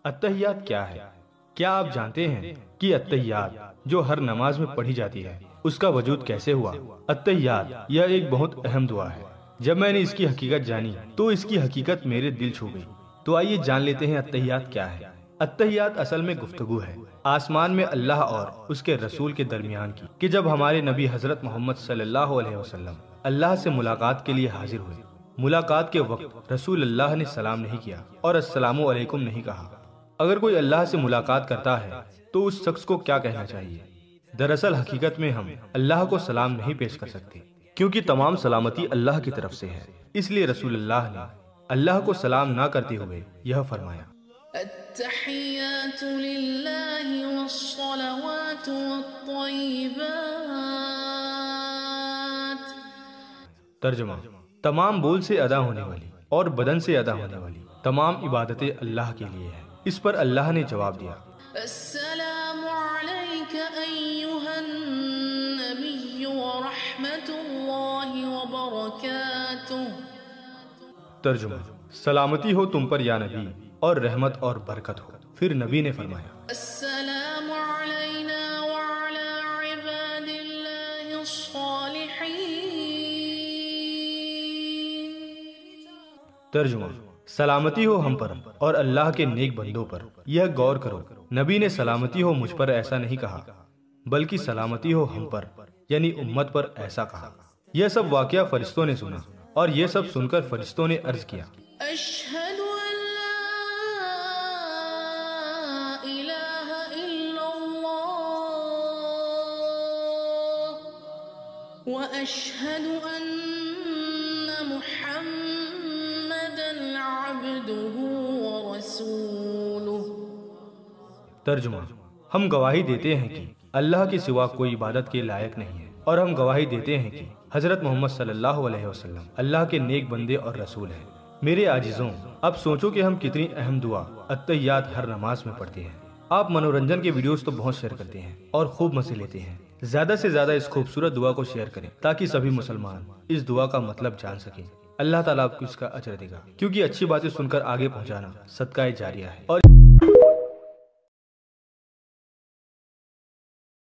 التحیات کیا ہے؟ کیا آپ جانتے ہیں کہ التحیات جو ہر نماز میں پڑھی جاتی ہے اس کا وجود کیسے ہوا؟ التحیات یہ ایک بہت اہم دعا ہے۔ جب میں نے اس کی حقیقت جانی تو اس کی حقیقت میرے دل چھو گئی۔ تو آئیے جان لیتے ہیں التحیات کیا ہے۔ التحیات اصل میں گفتگو ہے آسمان میں اللہ اور اس کے رسول کے درمیان کی، کہ جب ہمارے نبی حضرت محمد صلی اللہ علیہ وسلم اللہ سے ملاقات کے لیے حاضر ہوئے۔ ملاقات کے وقت رسول اللہ نے سلام نہیں کیا اور السلام علیکم نہیں کہا۔ اگر کوئی اللہ سے ملاقات کرتا ہے تو اس شخص کو کیا کہنا چاہیے؟ دراصل حقیقت میں ہم اللہ کو سلام نہیں پیش کر سکتے، کیونکہ تمام سلامتی اللہ کی طرف سے ہے۔ اس لیے رسول اللہ نے اللہ کو سلام نہ کرتے ہوئے یہ فرمایا: التحیات للہ والصلوات والطیبات۔ ترجمہ: تمام بول سے ادا ہونے والی اور بدن سے ادا ہونے والی تمام عبادتیں اللہ کے لیے ہیں۔ اس پر اللہ نے جواب دیا: السلام علیک ایہا النبی ورحمۃ اللہ وبرکاتہ۔ ترجمہ: سلامتی ہو تم پر یا نبی، اور رحمت اور برکت ہو۔ پھر نبی نے فرمایا: السلام علینا وعلی عباد اللہ الصالحین۔ ترجمہ: سلامتی ہو ہم پر اور اللہ کے نیک بندوں پر۔ یہ غور کرو، نبی نے سلامتی ہو مجھ پر ایسا نہیں کہا، بلکہ سلامتی ہو ہم پر یعنی امت پر ایسا کہا۔ یہ سب واقعہ فرشتوں نے سنا، اور یہ سب سن کر فرشتوں نے عرض کیا: اشہد ان لا الہ الا اللہ واشہد ان محمدا عبدہ ورسولہ۔ ترجمہ: ہم گواہی دیتے ہیں کہ اللہ کے سوا کوئی عبادت کے لائق نہیں ہے، اور ہم گواہی دیتے ہیں کہ حضرت محمد صلی اللہ علیہ وسلم اللہ کے نیک بندے اور رسول ہیں۔ میرے عاجزوں، اب سوچو کہ ہم کتنی اہم دعا التحیات ہر نماز میں پڑھتے ہیں۔ آپ منورنجن کے ویڈیوز تو بہت شیئر کرتے ہیں اور خوب مزے لیتے ہیں۔ زیادہ سے زیادہ اس خوبصورت دعا کو شیئر کریں تاکہ سبھی مسلمان اس دعا کا مطلب جان سکیں۔ اللہ تعالیٰ آپ کو اس کا اجر دے گا، کیونکہ اچھی باتیں سن کر آگے پہنچانا صدقہ جاریہ ہے۔ اور